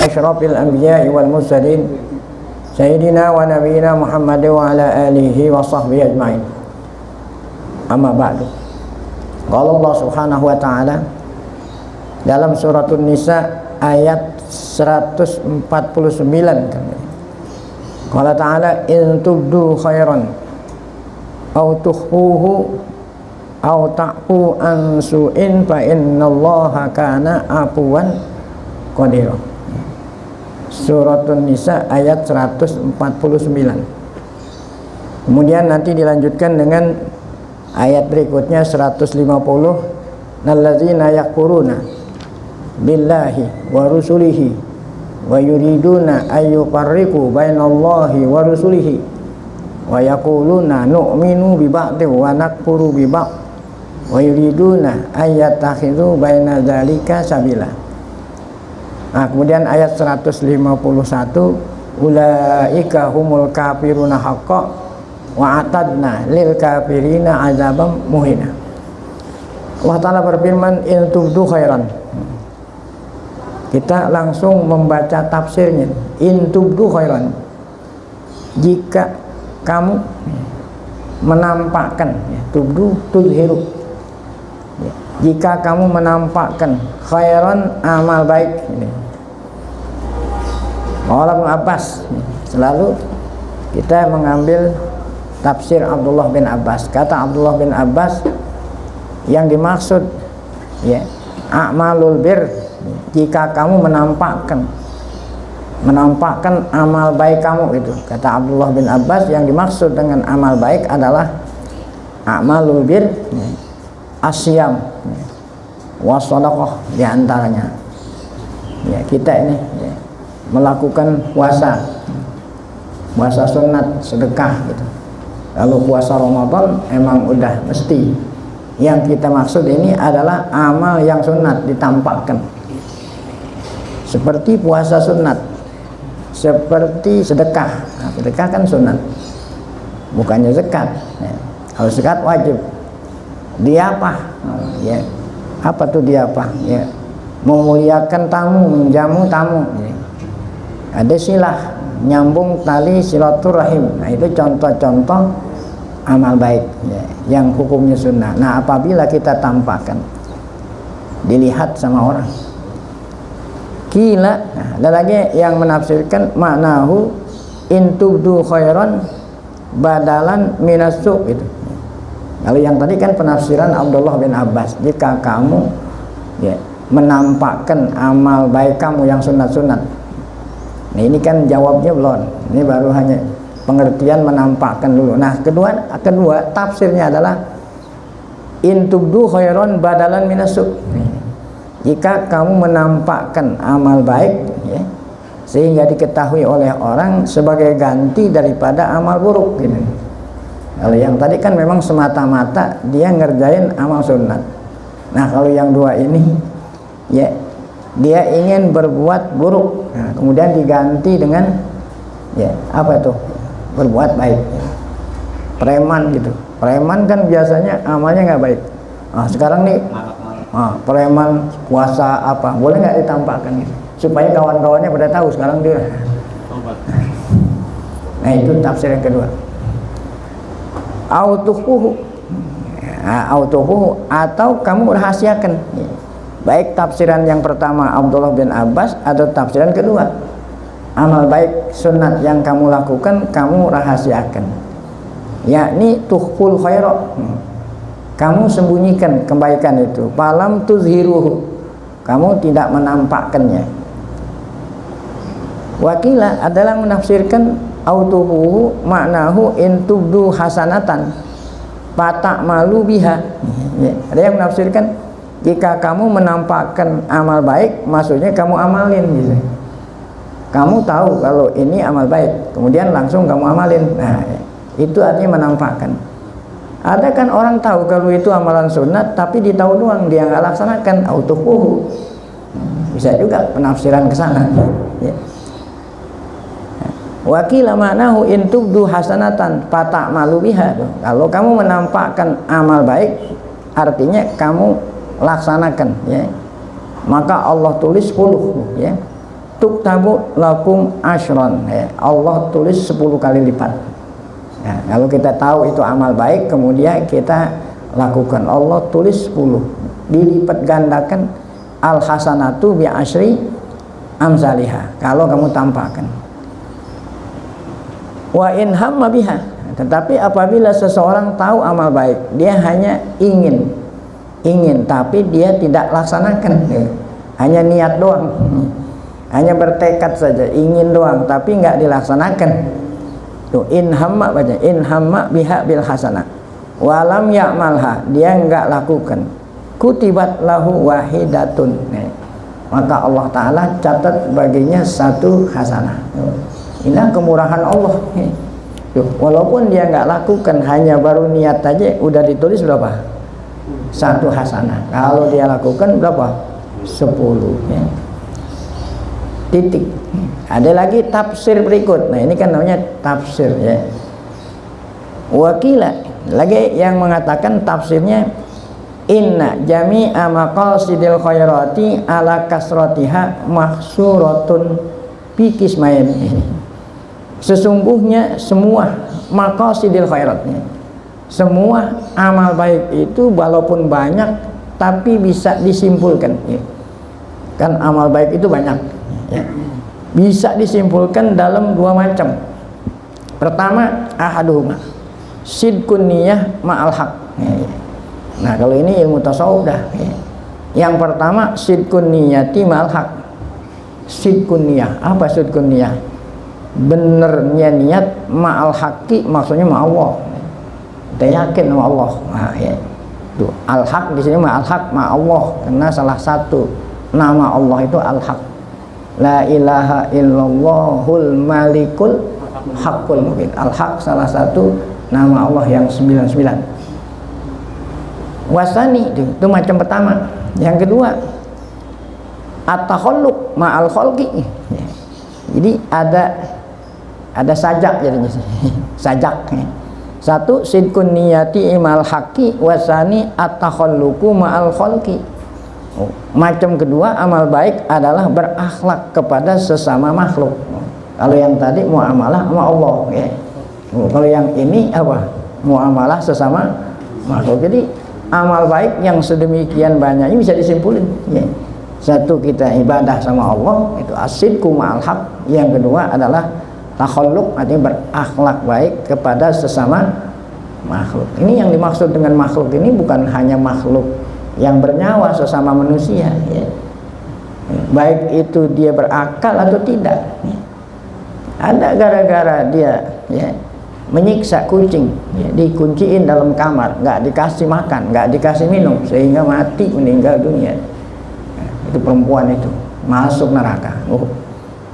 asyrafil anbiya'i wal mursalin sayyidina wa nabiyina Muhammad wa ala alihi wa sahbihi ajma'in. Amma ba'du. Qala Allah Subhanahu wa ta'ala dalam suratun Nisa ayat 149 kan. Qala ta'ala in tubdu khairan aw tukhfuhu aw ta'fu an su'in fa innallaha kana afuwan qadira. Suratun Nisa ayat 149. Kemudian nanti dilanjutkan dengan ayat berikutnya 150, allazina yakfuruna billahi wa rusulihi wa yuriduna ayyufarriqu bainallahi wa rusulihi wa yaquluna nu'minu bi ba'din wa nakfuru bi ba'd wa yuriduna ayyattakhidhu baina dzalika sabila. Nah, kemudian ayat 151, ulaika humul kafiruna haqqan wa atadna lil kafirina azaban muhina. Allah Ta'ala berfirman in tubdu khairan. Kita langsung membaca tafsirnya. In tubdu khairan, jika kamu menampakkan, tubdu tuzhiru, jika kamu menampakkan khairan, amal baik. Ibn Abbas, selalu kita mengambil tafsir Abdullah bin Abbas. Kata Abdullah bin Abbas, yang dimaksud ya a'malul bir, jika kamu menampakkan amal baik kamu itu. Kata Abdullah bin Abbas, yang dimaksud dengan amal baik adalah a'malul bir, asyam wa shadaqah, diantaranya ya kita ini ya, melakukan puasa sunat, sedekah gitu. Kalau puasa Ramadan emang udah mesti. Yang kita maksud ini adalah amal yang sunat ditampakkan, seperti puasa sunat, seperti sedekah. Nah, sedekah kan sunat, bukannya zakat ya. Kalau zakat wajib. Diapah ya, apa tuh diapah ya, memuliakan tamu, menjamu tamu ya. Ada silah, nyambung tali silaturahim. Nah, itu contoh-contoh amal baik ya, yang hukumnya sunnah. Nah, apabila kita tampakkan, dilihat sama orang, kila. Nah, ada lagi yang menafsirkan maknahu in tubdu khairan badalan minasuk itu. Kalau yang tadi kan penafsiran Abdullah bin Abbas, jika kamu ya menampakkan amal baik kamu yang sunat-sunat. Nah, ini kan jawabnya belum. Ini baru hanya pengertian menampakkan dulu. Nah, kedua tafsirnya adalah in tubdu khairan badalan minasuk. Jika kamu menampakkan amal baik ya, sehingga diketahui oleh orang sebagai ganti daripada amal buruk gitu. Kalau yang tadi kan memang semata-mata dia ngerjain amal sunat. Nah, kalau yang dua ini ya dia ingin berbuat buruk, nah, kemudian diganti dengan ya apa itu, berbuat baik ya. Preman gitu, preman kan biasanya amalnya nggak baik. Nah, sekarang nih preman puasa apa, boleh nggak ditampakkan gitu, supaya kawan-kawannya pada tahu sekarang dia. Nah, itu tafsir yang kedua. Autuhuhu, atau kamu rahasiakan ya. Baik tafsiran yang pertama Abdullah bin Abbas atau tafsiran kedua, amal baik sunat yang kamu lakukan kamu rahasiakan, yakni tuhful khaira, kamu sembunyikan kebaikan itu, falam tuzhiruhu, kamu tidak menampakkannya. Wakilah adalah menafsirkan autuhu maknahu in tubdu hasanatan patak malu biha ya. Ada yang menafsirkan jika kamu menampakkan amal baik, maksudnya kamu amalin gitu. Kamu tahu kalau ini amal baik, kemudian langsung kamu amalin. Nah, itu artinya menampakkan. Ada kan orang tahu kalau itu amalan sunat, tapi ditahu doang, dia nggak laksanakan, autuhu. Bisa juga penafsiran ke sana ya. Wakila maknahu in tubdu hasanatan patak malu biha. Kalau kamu menampakkan amal baik, artinya kamu laksanakan ya. Maka Allah tulis 10 ya. tuktabu lakum asyron, ya, Allah tulis 10 kali lipat. Ya, kalau kita tahu itu amal baik kemudian kita lakukan, Allah tulis 10 dilipat gandakan, al hasanatu bi asyri amsalihah, kalau kamu tampakkan. Wa in hamma biha, tetapi apabila seseorang tahu amal baik, dia hanya ingin tapi dia tidak laksanakan, hanya niat doang, hanya bertekad saja, ingin doang tapi nggak dilaksanakan. Tuh, in hamma baca, in hamma biha bil hasanah walam ya'malha, dia nggak lakukan, kutibat lahu wahidatun, maka Allah Ta'ala catat baginya 1 hasanah. Ini kemurahan Allah. Tuh, walaupun dia nggak lakukan, hanya baru niat aja udah ditulis berapa? 1 hasanah. Kalau dia lakukan berapa? 10, ya. Titik. Ada lagi tafsir berikut. Nah, ini kan namanya tafsir, ya. Wakila, lagi yang mengatakan tafsirnya, inna jami'a maqasidil khairati ala kasratiha mahsuratun bi qismain. Sesungguhnya semua maqasidil khairatnya, semua amal baik itu walaupun banyak tapi bisa disimpulkan, ya. Kan amal baik itu banyak, ya. Bisa disimpulkan dalam 2 macam. Pertama, ahaduhuma sidqun niyah ma'al haq, ya. Nah, kalau ini ilmu tasawuf dah, ya. Yang pertama sidqun niyati ma'al haq. Sidqun niyah, apa sidqun niyah? Benernya niat ma'al haqqi, maksudnya ma Allah, kita yakin sama Allah. Nah, ya. Tuh, al-haq di sini ma'al haq, ma Allah, karena salah satu nama Allah itu al-haq. La ilaha illallahul malikul haqqul mubin. Al-haq salah satu nama Allah yang 99. Wasani itu macam pertama. Yang kedua, at-takhalluq ma'al khalqi. Ya. Jadi ada sajak jadinya. Sajak, ya. 1 sidqun niyati imal haqqi, wasani at-takhalluqu ma'al khalqi. Macam kedua, amal baik adalah berakhlak kepada sesama makhluk. Kalau yang tadi muamalah sama Allah, ya. Kalau yang ini apa? Muamalah sesama makhluk. Jadi amal baik yang sedemikian banyaknya bisa disimpulin, ya. 1, kita ibadah sama Allah, itu asidku ma'al haq. Yang kedua adalah takhalluq, artinya berakhlak baik kepada sesama makhluk. Ini yang dimaksud dengan makhluk ini bukan hanya makhluk yang bernyawa sesama manusia, ya. Baik itu dia berakal atau tidak, ya. Ada gara-gara dia, ya, menyiksa kucing, ya, dikunciin dalam kamar, nggak dikasih makan, nggak dikasih minum, sehingga mati, meninggal dunia. Nah, itu perempuan itu masuk neraka.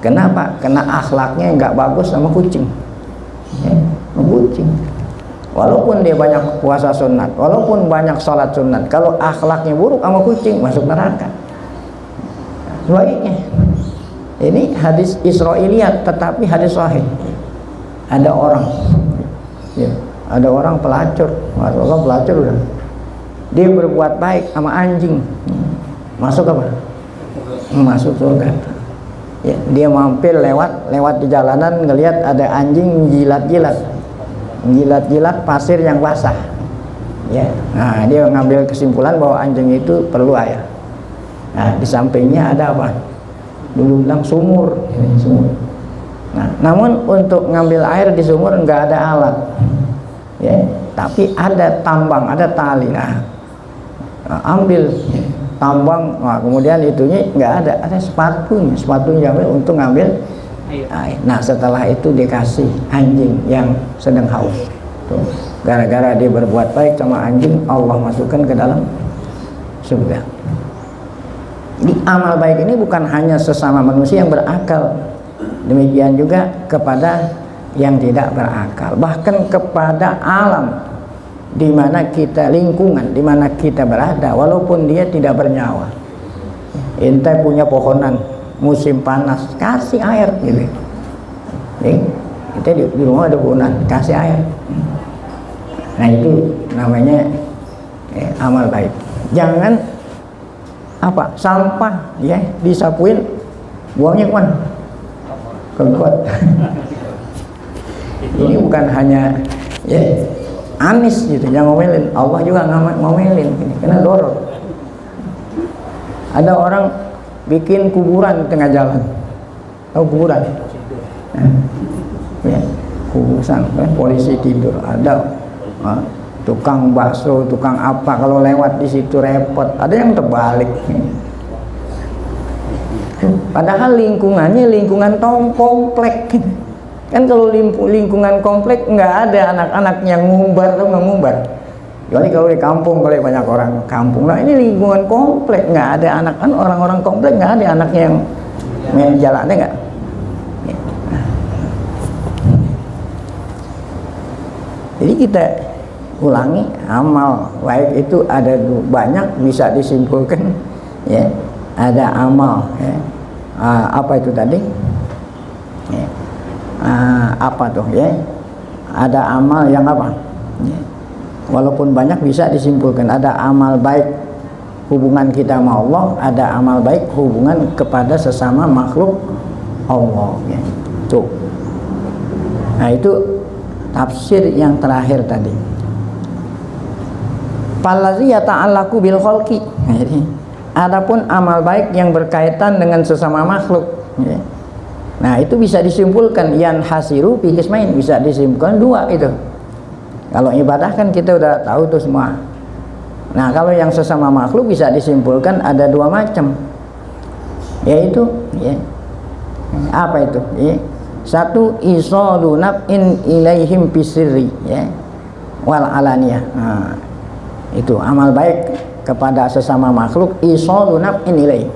Kenapa? Karena akhlaknya nggak bagus sama kucing, ya, kucing. Walaupun dia banyak puasa sunat, walaupun banyak sholat sunat, kalau akhlaknya buruk sama kucing, masuk neraka. Sebaliknya, ini hadis Israiliyat, tetapi hadis sahih. Ada orang, ya, ada orang pelacur, maksudnya pelacur udah, dia berbuat baik sama anjing, masuk apa? Masuk surga. Ya, dia mampir lewat di jalanan, ngelihat ada anjing jilat-jilat pasir yang basah, ya. Nah, dia ngambil kesimpulan bahwa anjing itu perlu air. Nah, di sampingnya ada apa? Dulu bilang sumur, ini sumur. Nah, namun untuk ngambil air di sumur nggak ada alat, ya, tapi ada tambang, ada tali. Nah, ambil, ya, tambang, nah, kemudian itunya nggak ada sepatunya ambil untuk ngambil air. Nah, setelah itu dikasih anjing yang sedang haus. Tuh, gara-gara dia berbuat baik sama anjing, Allah masukkan ke dalam surga. Jadi amal baik ini bukan hanya sesama manusia yang berakal, demikian juga kepada yang tidak berakal, bahkan kepada alam di mana kita, lingkungan di mana kita berada, walaupun dia tidak bernyawa. Ente punya pohonan, musim panas, kasih air, gitu. Kita di rumah ada pohonan, kasih air. Nah, itu namanya amal baik. Jangan apa, sampah, ya, disapuin buangnya kemana? Ke got. Ini bukan hanya ya Anies gitu yang ngomelin, Allah juga ngomelin ini, karena dorong. Ada orang bikin kuburan di tengah jalan, tahu kuburan? Ya, kuburan kan polisi tidur, ada tukang bakso, tukang apa, kalau lewat di situ repot, ada yang terbalik. Padahal lingkungannya lingkungan komplek. Kan kalau lingkungan komplek nggak ada anak-anak yang ngumbar atau nggak ngumbar. Kecuali kalau di kampung, kalau banyak orang kampung. Nah ini lingkungan komplek, nggak ada anak, kan orang-orang komplek nggak ada anaknya yang main jalan, ada nggak? Jadi kita ulangi, amal baik itu ada banyak, bisa disimpulkan ya, ada amal ya. Apa itu tadi ya. Apa tuh ya, ada amal yang apa ya. Walaupun banyak bisa disimpulkan ada amal baik hubungan kita sama Allah, ada amal baik hubungan kepada sesama makhluk Allah ya. Tuh. Nah itu tafsir yang terakhir tadi. Falazi yata'allaku bil khalqi. Jadi adapun amal baik yang berkaitan dengan sesama makhluk ya. Nah itu bisa disimpulkan yan hasiru fi qismain, bisa disimpulkan dua itu. Kalau ibadah kan kita udah tahu tuh semua. Nah kalau yang sesama makhluk bisa disimpulkan ada dua macam, yaitu ya, apa itu ya? Satu, isalu naf'in ilaihim bisirri ya, wal alaniyah. Nah, itu amal baik kepada sesama makhluk, isalu naf'in ilaih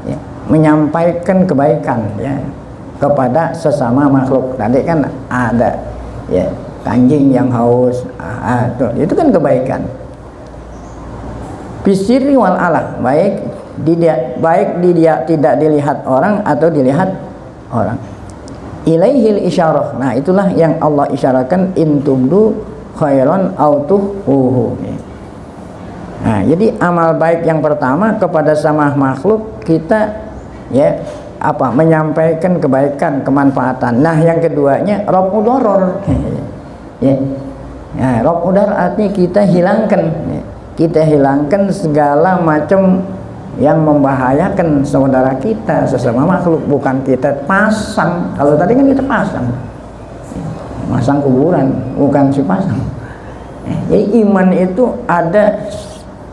ya, menyampaikan kebaikan ya kepada sesama makhluk. Tadi kan ada ya anjing yang haus, itu kan kebaikan. Bisirri wal alah, baik dia tidak dilihat orang atau dilihat orang. Ilaihil isyarah. Nah itulah yang Allah isyaratkan, in tubdu khairan aw tuhfuhu. Nah jadi amal baik yang pertama kepada sama makhluk kita ya apa, menyampaikan kebaikan, kemanfaatan. Nah yang keduanya raf'u daror ya. Nah, raf'u daror artinya kita hilangkan ya. Kita hilangkan segala macam yang membahayakan saudara kita sesama makhluk, bukan kita pasang. Kalau tadi kan kita pasang kuburan, bukan si pasang. Jadi iman itu ada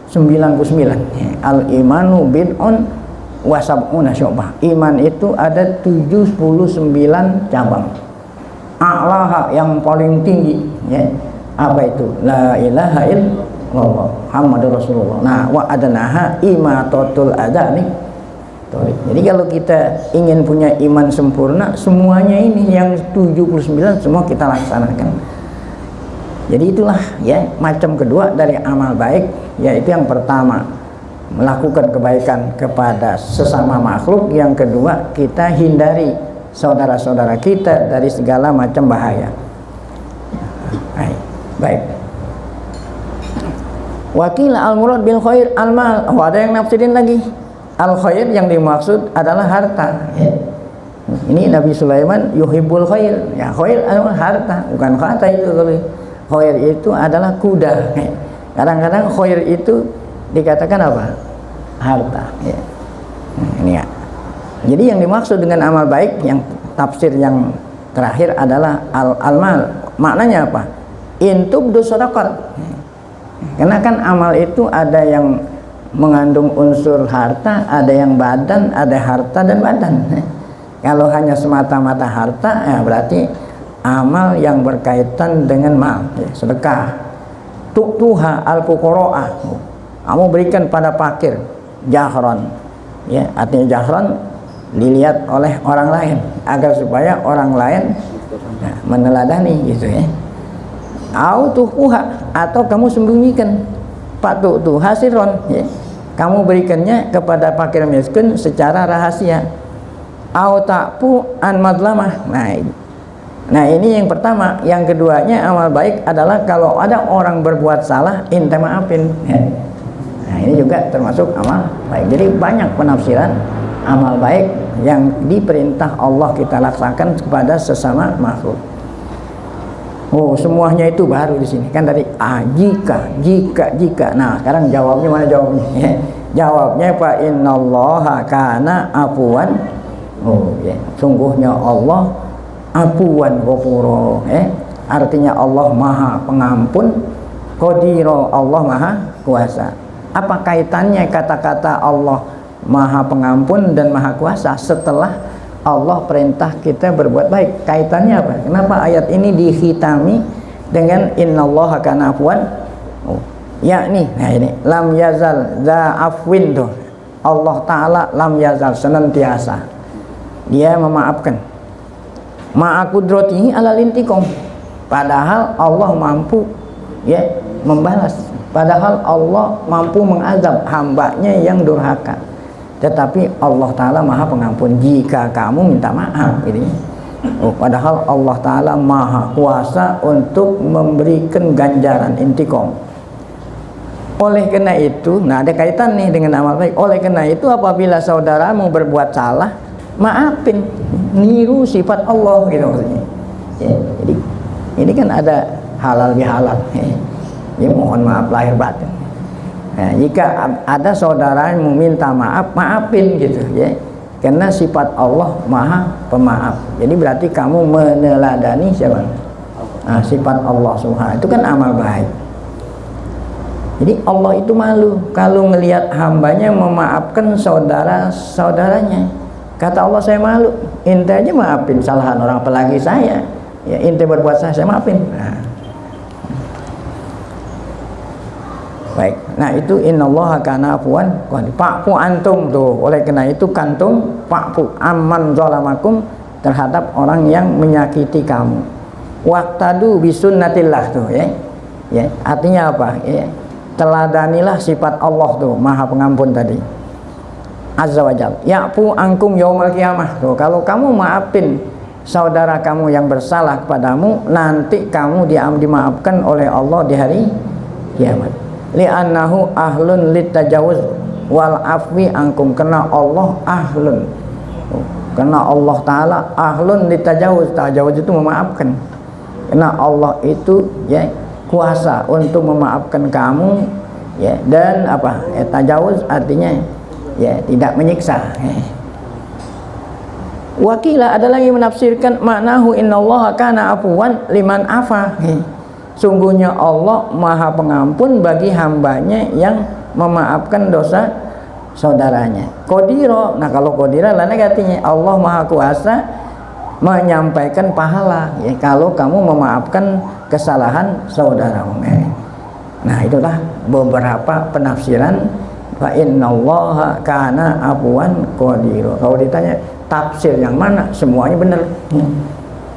99. Al imanu bid'un wa sab'una syu'bah. Iman itu ada 79 cabang. A'laha yang paling tinggi ya. Apa itu? La ilaha illallah Muhammadur Rasulullah. Nah, wa adnaha imatatul adani. Jadi kalau kita ingin punya iman sempurna, semuanya ini yang 79 semua kita laksanakan. Jadi itulah ya macam kedua dari amal baik, yaitu yang pertama melakukan kebaikan kepada sesama makhluk, yang kedua kita hindari saudara-saudara kita dari segala macam bahaya. Baik. Wakil al-murad bil khair al-mal. Oh, ada yang nafsirin lagi. Al-khair yang dimaksud adalah harta ya. Ini Nabi Sulaiman yuhibbul khair. Ya, khair adalah harta, bukan kata itu. Kalau khair itu adalah kuda ya. Kadang-kadang khair itu dikatakan apa? Harta ya. Ini ya. Jadi yang dimaksud dengan amal baik yang tafsir yang terakhir adalah al-mal. Maknanya apa? Intub dosodakot. Karena kan amal itu ada yang mengandung unsur harta, ada yang badan, ada harta dan badan. Kalau hanya semata-mata harta, ya berarti amal yang berkaitan dengan mal, ya, sedekah. Tu'tuha al-fuqara'ah. Kamu berikan pada fakir, jahron. Ya, artinya jahron dilihat oleh orang lain agar supaya orang lain ya, meneladani gitu ya. Autuhuha, atau kamu sembunyikan. Patutuha sirron ya. Kamu berikannya kepada fakir miskin secara rahasia. Autapu an madlamah. Nah ini yang pertama. Yang keduanya amal baik adalah kalau ada orang berbuat salah, ente maafin ya. Nah ini juga termasuk amal baik. Jadi banyak penafsiran amal baik yang diperintah Allah kita laksanakan kepada sesama makhluk. Oh, semuanya itu baru di sini kan tadi jika. Nah, sekarang jawabnya mana jawabnya? Jawabnya fa innallaha kana afuwan. Oh, ya. Sungguhnya Allah afuwan ghafura. Artinya Allah Maha Pengampun, Qadira, Allah Maha Kuasa. Apa kaitannya kata-kata Allah Maha Pengampun dan Maha Kuasa setelah Allah perintah kita berbuat baik? Kaitannya apa? Kenapa ayat ini dihitami dengan innallaha kana afwan? Oh, yakni, nah ini lam yazal za afwin tuh. Allah Ta'ala lam yazal, senantiasa Dia memaafkan. Ma'a qudratihi ala lintiqam. Padahal Allah mampu ya membalas. Padahal Allah mampu mengazab hambanya yang durhaka. Tetapi Allah Ta'ala Maha Pengampun jika kamu minta maaf gitu. Oh, padahal Allah Ta'ala Maha Kuasa untuk memberikan ganjaran intiqam. Oleh karena itu, nah ada kaitan nih dengan amal baik. Oleh karena itu apabila saudaramu berbuat salah, maafin, niru sifat Allah gitu maksudnya. Ya, jadi ini kan ada halal bihalal. Ya, mohon maaf lahir batin. Nah, jika ada saudara yang meminta maaf, maafin gitu ya. Karena sifat Allah Maha Pemaaf. Jadi berarti kamu meneladani siapa? Nah, sifat Allah Subhanahu itu kan amal baik. Jadi Allah itu malu kalau ngelihat hambanya memaafkan saudara-saudaranya. Kata Allah, saya malu. Ente aja maafin kesalahan orang, apalagi saya. Ya, ente berbuat saya maafin. Nah. Baik, nah itu innallaha kana afuwan fa'fu antum tuh. Oleh karena itu kantum fa'fu amman zalamakum, terhadap orang yang menyakiti kamu. Waqtadu bisunnatillah tuh ya. Ya, artinya apa? Ya, teladanilah sifat Allah tuh, Maha Pengampun tadi. Azza wa Jalla. Ya'fu ankum yaumal qiyamah tuh. Kalau kamu maafin saudara kamu yang bersalah kepadamu, nanti kamu dimaafkan oleh Allah di hari kiamat. Li'annahu ahlun litajawuz wal afwi angkum, karena Allah ahlun, karena Allah Ta'ala ahlun litajawuz. Tajawuz itu memaafkan, karena Allah itu ya kuasa untuk memaafkan kamu ya. Dan apa tajawuz artinya ya tidak menyiksa. Wakila ada lagi menafsirkan maknahu innallaha kana afuwan liman afa. Sungguhnya Allah Maha Pengampun bagi hambanya yang memaafkan dosa saudaranya. Qadira, nah kalau qadira lain artinya Allah Maha Kuasa menyampaikan pahala ya kalau kamu memaafkan kesalahan saudaramu. Nah itulah beberapa penafsiran fa innallaha kana afuwan qadira. Kalau ditanya tafsir yang mana, semuanya benar.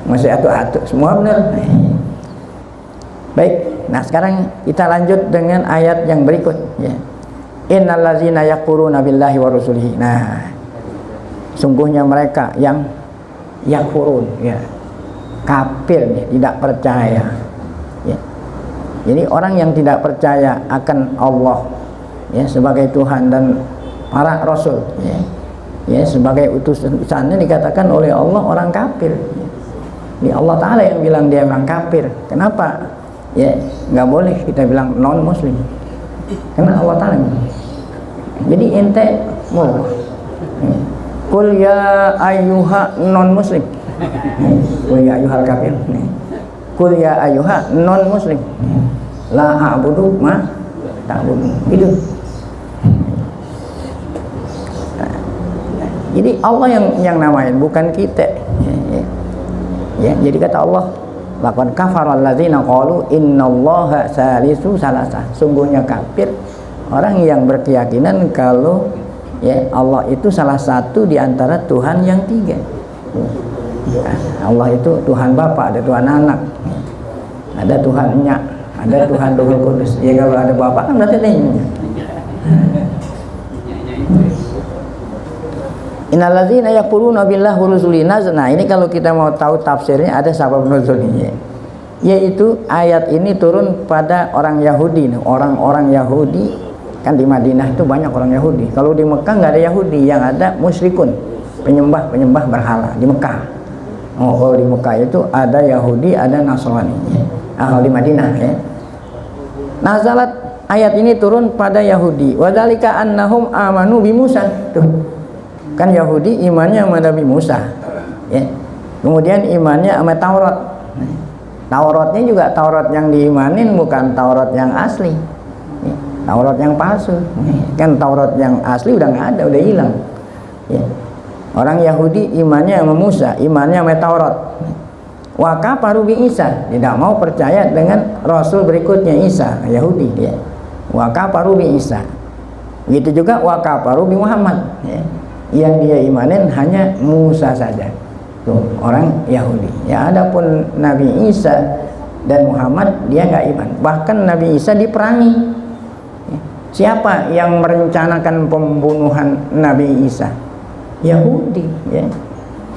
Masih atu-atu semua benar. Baik, nah sekarang kita lanjut dengan ayat yang berikut ya. Innallazina yakfuruna billahi wa rusulihi. Nah, sungguhnya mereka yang yakfurun ya, kafir ya, tidak percaya ya. Jadi orang yang tidak percaya akan Allah ya sebagai Tuhan dan para rasul ya, ya sebagai utusannya dikatakan oleh Allah orang kafir. Ini Allah Ta'ala yang bilang dia orang kafir. Kenapa? Ya, nggak boleh kita bilang non muslim karena Allah Ta'ala. Jadi ente mau kul ya ayyuha non muslim, kul ya ayyuhal kafir, kul ya ayyuha non muslim la a'budu ma ta'budu gitu. Jadi Allah yang namain, bukan kita ya. Jadi kata Allah, laqad kafaral ladzina qalu innallaha salisu salasa. Sungguhnya kafir orang yang berkeyakinan kalau ya Allah itu salah satu di antara Tuhan yang tiga. Allah itu Tuhan Bapa, ada Tuhan Anak, ada Tuhan Nyak, ada Tuhan Roh Kudus. Ya kalau ada Bapa kan berarti ada Nyak. Innalladzina yakfuruna billahi wa rusulihi. Nah, ini kalau kita mau tahu tafsirnya ada sabab nuzulnya. Yaitu ayat ini turun pada orang Yahudi. Orang-orang Yahudi Kan di Madinah itu banyak orang Yahudi. Kalau di Mekah nggak ada Yahudi, yang ada musyrikun, penyembah berhala di Mekah. Oh, kalau di Mekah itu ada Yahudi, ada Nasrani. Kalau di Madinah ya. Nazalat, ayat ini turun pada Yahudi. Wadzalika annahum amanu bi Musa. Tuh. Kan Yahudi imannya sama Nabi Musa. Ya. Kemudian imannya sama Taurat. Tauratnya juga Taurat yang diimanin, bukan Taurat yang asli. Taurat yang palsu. Kan Taurat yang asli udah nggak ada, udah hilang. Ya. Orang Yahudi imannya sama Musa, imannya sama Taurat. Wa kafaru bi Isa, tidak mau percaya dengan Rasul berikutnya Isa, Yahudi ya. Wa kafaru bi Isa. Begitu juga wa kafaru bi Muhammad ya. Yang dia imanin hanya Musa saja. Tuh, orang Yahudi. Ya, adapun Nabi Isa dan Muhammad dia nggak iman. Bahkan Nabi Isa diperangi. Siapa yang merencanakan pembunuhan Nabi Isa? Yahudi ya.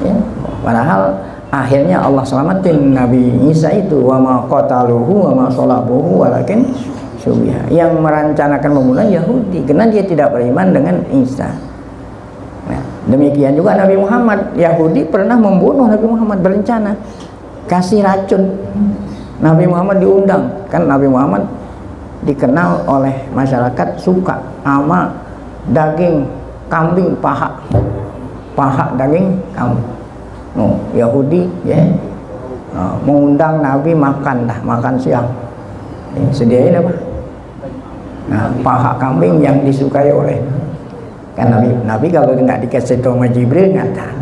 Ya. Padahal akhirnya Allah selamatin Nabi Isa itu, wa ma qataluhu wa ma salabuhu walakin syubiha. Yang merencanakan pembunuhan Yahudi karena dia tidak beriman dengan Isa. Nah, demikian juga Nabi Muhammad. Yahudi pernah membunuh Nabi Muhammad, berencana kasih racun. Nabi Muhammad diundang, kan Nabi Muhammad dikenal oleh masyarakat suka sama daging kambing paha daging kambing. Yahudi ya mengundang Nabi makan siang. Sediain apa? Nah, paha kambing yang disukai oleh kan Nabi kalau nggak dikasih tahu sama Jibril nggak tahu.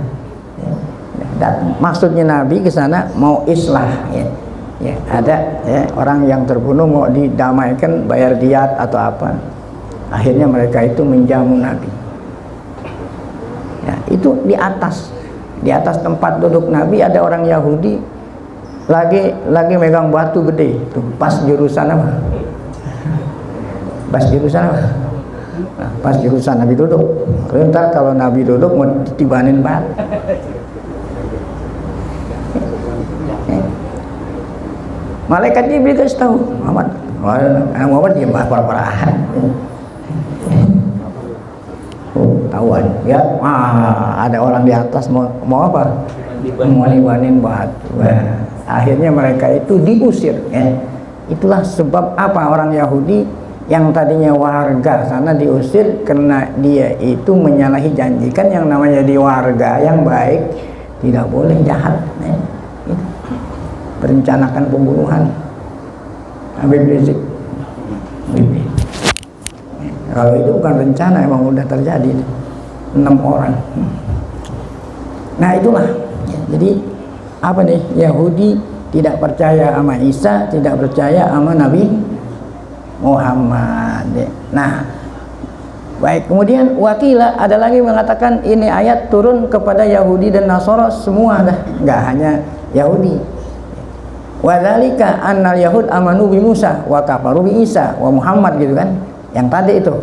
Dan maksudnya Nabi ke sana mau islah ya. Ya, ada ya, orang yang terbunuh mau didamaikan, bayar diat atau apa. Akhirnya mereka itu menjamu Nabi. Ya, itu di atas tempat duduk Nabi ada orang Yahudi lagi megang batu gede. Tuh, pas jurusan apa? Pas jurusan apa? Nah, pas jurusan Nabi duduk. Ntar kalau Nabi duduk mau ditibanin batu. Malaikat Jibril kasih tahu Muhammad dia parah-parahan. Tahuan ya, ada orang di atas mau apa? Mau nibanin batu. Akhirnya mereka itu diusir ya. Itulah sebab apa orang Yahudi yang tadinya warga sana diusir karena dia itu menyalahi janji. Kan yang namanya di warga yang baik tidak boleh jahat ya. Merencanakan pembunuhan Habib Rizik. Kalau itu bukan rencana, emang udah terjadi 6 orang. Nah itulah. Jadi apa nih, Yahudi tidak percaya sama Isa, tidak percaya sama Nabi Muhammad. Nah baik, kemudian wakila ada lagi mengatakan ini ayat turun kepada Yahudi dan Nasara semua dah, nggak hanya Yahudi. Wadzalika annal yahud amanu bi Musa wa kafaru bi Isa wa Muhammad gitu kan. Yang tadi itu.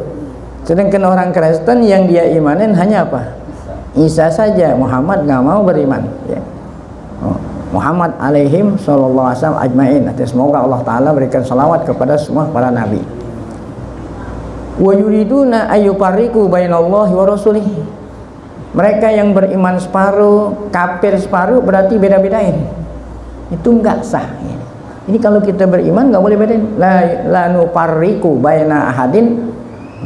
Sedangkan orang Kristen yang dia imanin hanya apa? Isa saja, Muhammad nggak mau beriman ya. Muhammad alaihim sallallahu alaihi wasallam ajmain. Semoga Allah taala berikan salawat kepada semua para nabi. Wa yuriduna ayyufarriqu bainallahi wa rasulih. Mereka yang beriman separuh, kafir separuh, berarti beda-bedain. Itu enggak sah ya. Ini kalau kita beriman nggak boleh bedain. La nufarriqu baina ahadin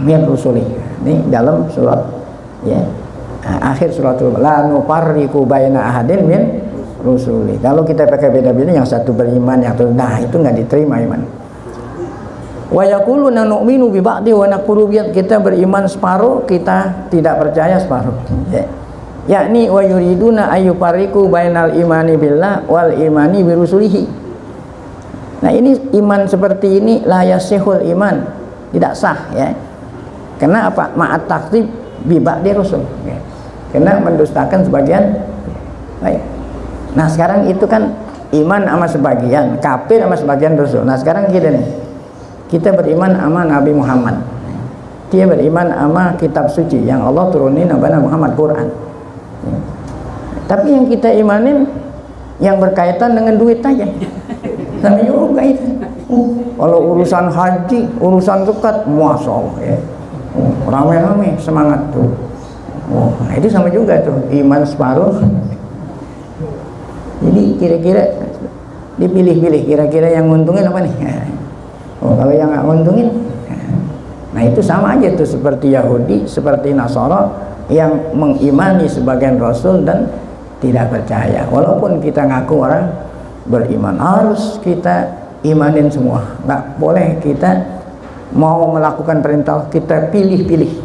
min rusuli. Ini dalam surat ya. Akhir suratul la nufarriqu baina ahadin min rusuli. Kalau kita pakai beda-beda, yang satu beriman, yang satu nah itu nggak diterima iman. Wa yaquluna nu'minu bi ba'di wa nakfuru bi, kita beriman separuh, kita tidak percaya separuh. Ya. Yakni wa yuriduna ayyufarriqu bainal imani billah wal imani bi rusulihi. Nah, ini iman seperti ini la yasihul iman, tidak sah ya. Karena apa? Ma'at takdzib bi ba'di rusul. Ya. Karena mendustakan sebagian. Baik. Nah, sekarang itu kan iman sama sebagian, kafir sama sebagian rasul. Nah, sekarang kita nih. Kita beriman sama Nabi Muhammad. Dia beriman sama kitab suci yang Allah turunin Nabi Muhammad, Quran. Tapi yang kita imanin yang berkaitan dengan duit aja. Sama juga itu. Kalau urusan haji, urusan zakat, masya Allah ya. Rame-rame semangat tuh. Nah itu sama juga tuh, iman separuh. Jadi kira-kira dipilih-pilih, kira-kira yang nguntungin apa nih? Kalau yang nggak nguntungin, nah itu sama aja tuh seperti Yahudi, seperti Nasara yang mengimani sebagian Rasul dan tidak percaya. Walaupun kita ngaku orang beriman, harus kita imanin semua. Nggak boleh kita mau melakukan perintah kita pilih-pilih.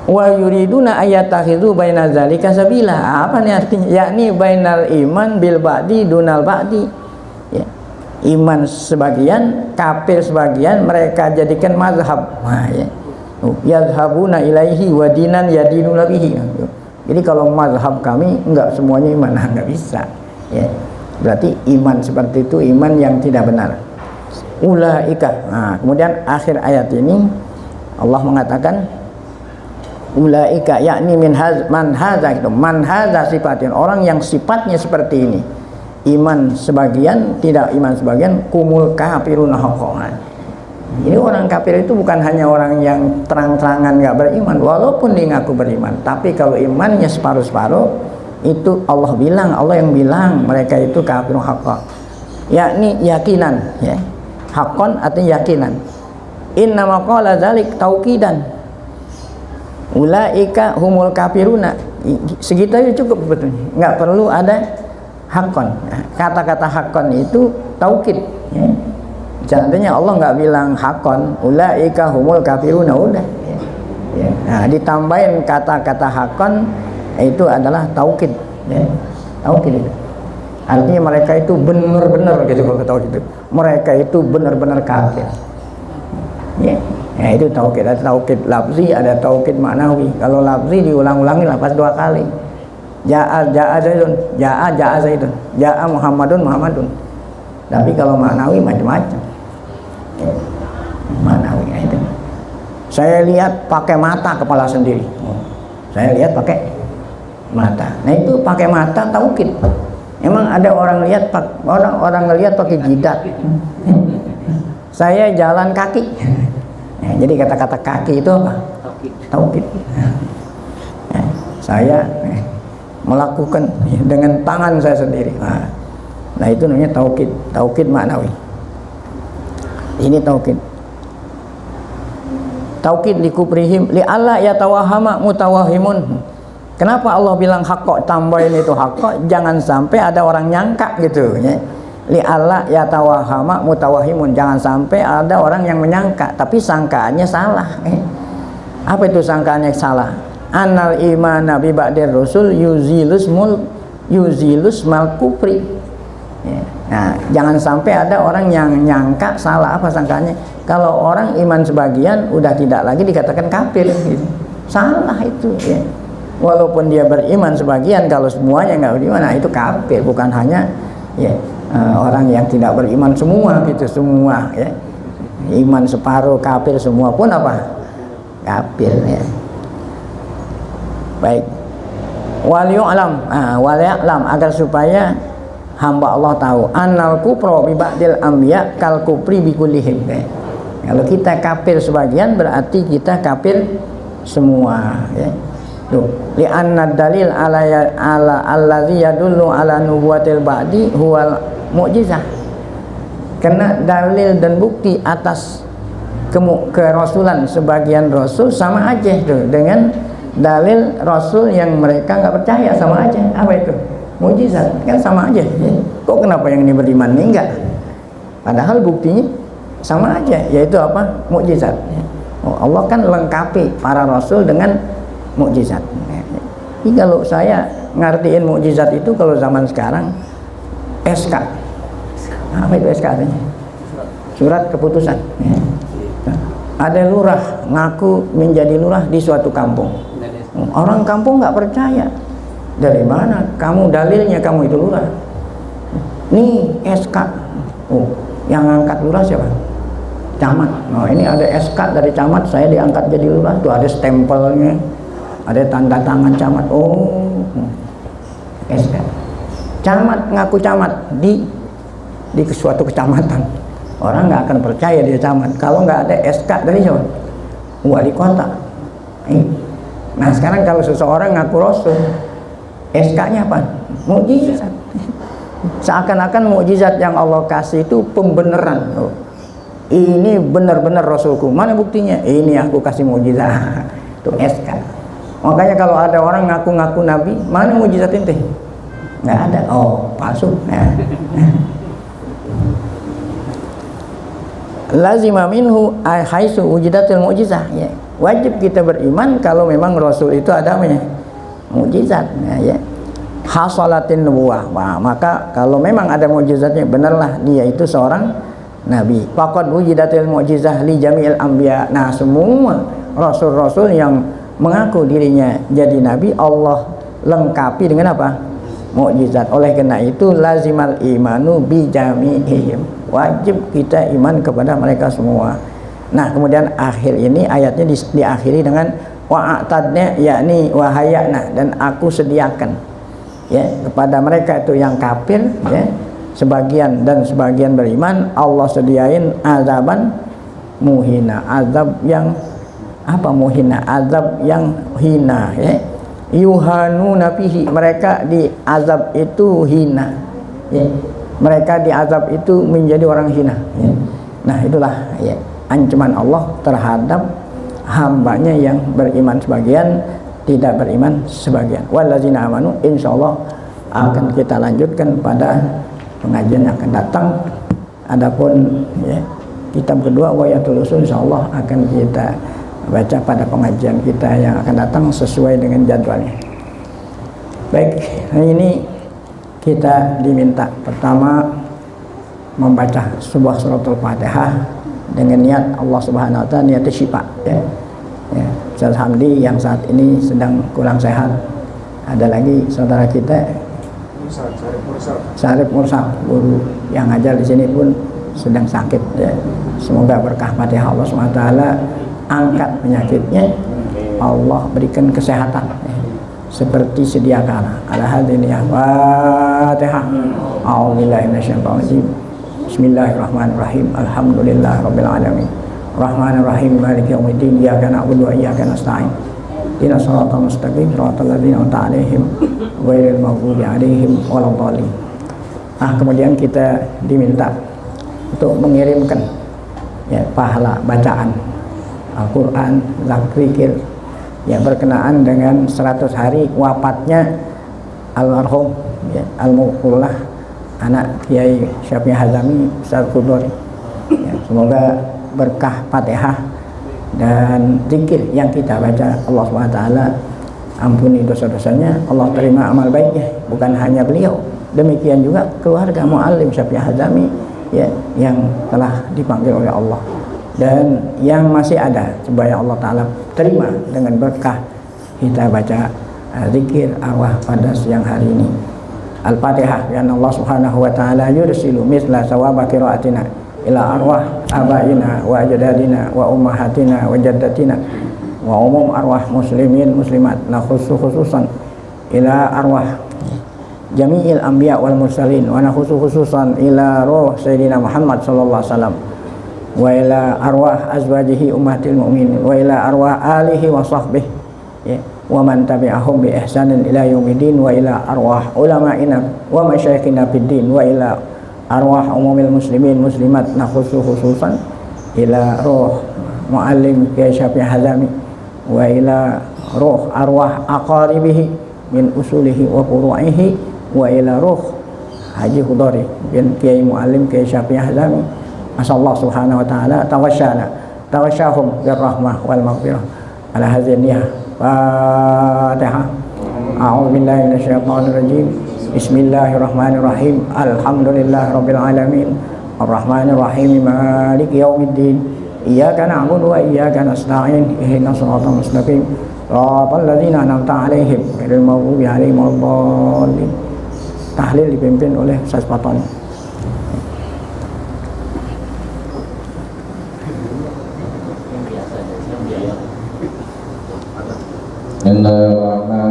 Wa yuriduna ayatakhidhu baina dzalika sabila. Apa nih artinya? Yakni bainal iman bil ba'di dunal ba'di. Ya. Iman sebagian, kafir sebagian, mereka jadikan mazhab. Nah, ya. Yadhabuna ilaihi wa dinan yadinuna bihi. Jadi kalau mazhab kami enggak semuanya iman, enggak bisa. Ya. Berarti iman seperti itu iman yang tidak benar. Ulaika. Nah, kemudian akhir ayat ini Allah mengatakan ulaika yakni man hadza sifatin, orang yang sifatnya seperti ini, iman sebagian tidak iman sebagian, kumul kafiruna haqqan. Ini orang kafir itu bukan hanya orang yang terang-terangan nggak beriman, walaupun dia ngaku beriman, tapi kalau imannya separuh-separuh, itu Allah yang bilang mereka itu kafirun haqqan, yakni yakinan ya. Haqqan artinya yakinan. Innama qala dzalik tauqidan. Ulaika humul kafiruna. Segitu aja cukup sebetulnya, nggak perlu ada haqqan. Kata-kata haqqan itu taukid ya. Contohnya Allah nggak bilang haqqan, ulaika humul kafiruna, udah ya. Nah ditambahin kata-kata haqqan itu adalah taukid ya. Taukid itu artinya mereka itu benar-benar gitu. Kalau taukid itu mereka itu benar-benar kafir ya. Nah itu taukid, ada taukid lafzi, ada taukid maknawi. Kalau lafzi diulang-ulangi lapas 2 kali. Ja'a Zaidun, ja'a Muhammadun. Tapi kalau maknawi macam-macam. Ya, maknawi ya itu. Saya lihat pakai mata kepala sendiri. Saya lihat pakai mata. Nah itu pakai mata taukid. Emang ada orang lihat orang ngelihat pakai jidat. Saya jalan kaki. Nah, jadi kata-kata kaki itu apa? Taukid. Nah, saya melakukan dengan tangan saya sendiri. Nah itu namanya taukid, taukid maknawi. Ini taukid. Taukid likuprihim li alla yatawahama mutawahimun. Kenapa Allah bilang haqqo, tambahin itu haqqo, jangan sampai ada orang nyangka gitu ya. Li alla yatawahama mutawahimun, jangan sampai ada orang yang menyangka tapi sangkaannya salah. Apa itu sangkaannya salah? Anal imana bi ba'dir rusul yuzilus mal kufri ya. Nah jangan sampai ada orang yang nyangka salah. Apa sangkaannya? Kalau orang iman sebagian udah tidak lagi dikatakan kafir gitu. Salah itu ya. Walaupun dia beriman sebagian, kalau semuanya nggak beriman, nah itu kafir. Bukan hanya ya orang yang tidak beriman semua gitu, semua ya. Iman separuh, kafir semua pun apa? Kafir ya. Baik. Waliya'lam agar supaya hamba Allah tahu annal kufra bi ba'dil anbiya kal kufri bi kullihim. Kalau kita kafir sebagian berarti kita kafir semua ya. Tuh, li'anna dalil ala allazi yadullu ala nubuwatil ba'di huwal mu'jizah. Karena dalil dan bukti atas kerasulan sebagian rasul sama aja tuh dengan dalil rasul yang mereka nggak percaya, sama aja. Apa itu? Mukjizat kan sama aja. Kok kenapa yang ini beriman ini enggak? Padahal buktinya sama aja, yaitu apa? Mukjizat. Allah kan lengkapi para rasul dengan mukjizat. Jadi kalau saya ngertiin mukjizat itu kalau zaman sekarang SK. Apa itu SK artinya? Surat keputusan. Ada lurah ngaku menjadi lurah di suatu kampung. Orang kampung nggak percaya. Dari mana kamu dalilnya kamu itu lurah? Nih SK. Oh, yang angkat lurah siapa? Camat. Nah ini ada SK dari camat, saya diangkat jadi lurah. Tuh ada stempelnya, ada tanda tangan camat. Oh, SK. Camat ngaku camat di di suatu kecamatan. Orang nggak akan percaya dia camat kalau nggak ada SK dari siapa? Wali kota. Nah sekarang kalau seseorang ngaku rasul, SK-nya apa? Mukjizat. Seakan-akan mukjizat yang Allah kasih itu pembenaran. Ini benar-benar rasulku. Mana buktinya? Ini aku kasih mukjizat. Itu SK. Makanya kalau ada orang ngaku-ngaku nabi, mana mukjizat ente? Nggak ada. Oh, palsu. Lazima minhu haitsu wujidatul mukjizah. Ya. Wajib kita beriman kalau memang rasul itu ada mukjizat. Ya. Hasalatin nubuwah. Nah, maka kalau memang ada mukjizatnya, benarlah dia itu seorang nabi. Faqad wujidatil mukjizah li jami'il anbiya. Nah, semua rasul-rasul yang mengaku dirinya jadi nabi, Allah lengkapi dengan apa? Mukjizat. Oleh karena itu lazimal imanu bi jami'ihim. Wajib kita iman kepada mereka semua. Nah, kemudian akhir ini ayatnya diakhiri dengan wa'atadnya, yakni wahayana, dan aku sediakan ya kepada mereka itu yang kafir ya, sebagian dan sebagian beriman, Allah sediain azaban muhina, azab yang apa muhina, azab yang hina ya. Yuhanuna fihi, mereka di azab itu hina ya. Mereka di azab itu menjadi orang hina ya. Nah itulah ya ancaman Allah terhadap hambanya yang beriman sebagian, tidak beriman sebagian. Wallazina amanu, insyaallah akan kita lanjutkan pada pengajian yang akan datang. Adapun ya kitab kedua Wayatul Usul insyaallah akan kita baca pada pengajian kita yang akan datang sesuai dengan jadwalnya. Baik, hari ini kita diminta pertama membaca sebuah suratul Fatihah dengan niat Allah Subhanahu wa taala, niat syifa ya. Ya, Ustaz Hamdi yang saat ini sedang kurang sehat. Ada lagi saudara kita Syarif Mursal, guru yang ngajar di sini pun sedang sakit ya. Semoga berkah Fatihah Allah Subhanahu wa taala angkat penyakitnya, Allah berikan kesehatan ya. Seperti sedia kala. Ala hadhihi Fatihah. A'udzubillahi minasyaitonir rajim. Bismillahirrahmanirrahim. Alhamdulillahirabbil alamin. Rahmanirrahim. Maliki yaumiddin. Iyyaka na'budu wa iyyaka nasta'in. Ihdinas shiratal mustaqim. Shiratal ladzina an'amta 'alaihim ghairil maghdubi 'alaihim waladdallin. Kemudian kita diminta untuk mengirimkan ya pahala bacaan Al-Qur'an, zikir yang berkenaan dengan 100 hari wafatnya almarhum ya, Al-Muqullah anak Kiai Syafi'i Hazami Ustaz Qudori ya, semoga berkah Fatihah dan zikir yang kita baca Allah SWT ampuni dosa-dosanya, Allah terima amal baiknya, bukan hanya beliau, demikian juga keluarga Muallim Syafi'i Hazami ya, yang telah dipanggil oleh Allah dan yang masih ada, supaya Allah Ta'ala terima dengan berkah kita baca zikir arwah pada siang hari ini. Al-Fatihah. Ya Allah Subhanahu wa Ta'ala yursilu misla sawaba qiraatina ila arwah abaina wa ajdadina wa ummahatina wa jaddatina wa umum arwah muslimin muslimat, la khususan ila arwah jami'il anbiya wal mursalin, wa khususan ila ruh sayyidina Muhammad sallallahu alaihi wasallam, wa ila arwah azwajihi ummatil mu'minin, wa ila arwah alihi wa sahbihi ya, wa man tabi'ahum bi ihsanin ila yaumiddin, wa ila arwah ulama'ina wa masyayikhina fid din, wa ila arwah umumil muslimin muslimat, khususan ila ruh Muallim Kiai Syafi'i Hazami, wa ila ruh arwah aqaribihi min usulihi wa furu'ihi, wa ila ruh Haji Hudori bin Kiai Muallim Kiai Syafi'i Hazami. Masyaallah Subhanahu wa Ta'ala tawasyahum birrahmah wal maghfirah. Ala hadhihi niyah. Fatihah. A'udzu billahi minasyaitonir rajim. Bismillahirrahmanirrahim. Alhamdulillahirabbil alamin. Arrahmanir rahim. Maliki yaumiddin. Iyyaka na'budu wa iyyaka nasta'in. Ihdinas shiratal mustaqim. Shiratal ladzina an'amta 'alaihim ghairil maghdubi 'alaihim waladdallin. Tahlil dipimpin oleh Ustaz Patoni. Bismillahirrahmanirrahim.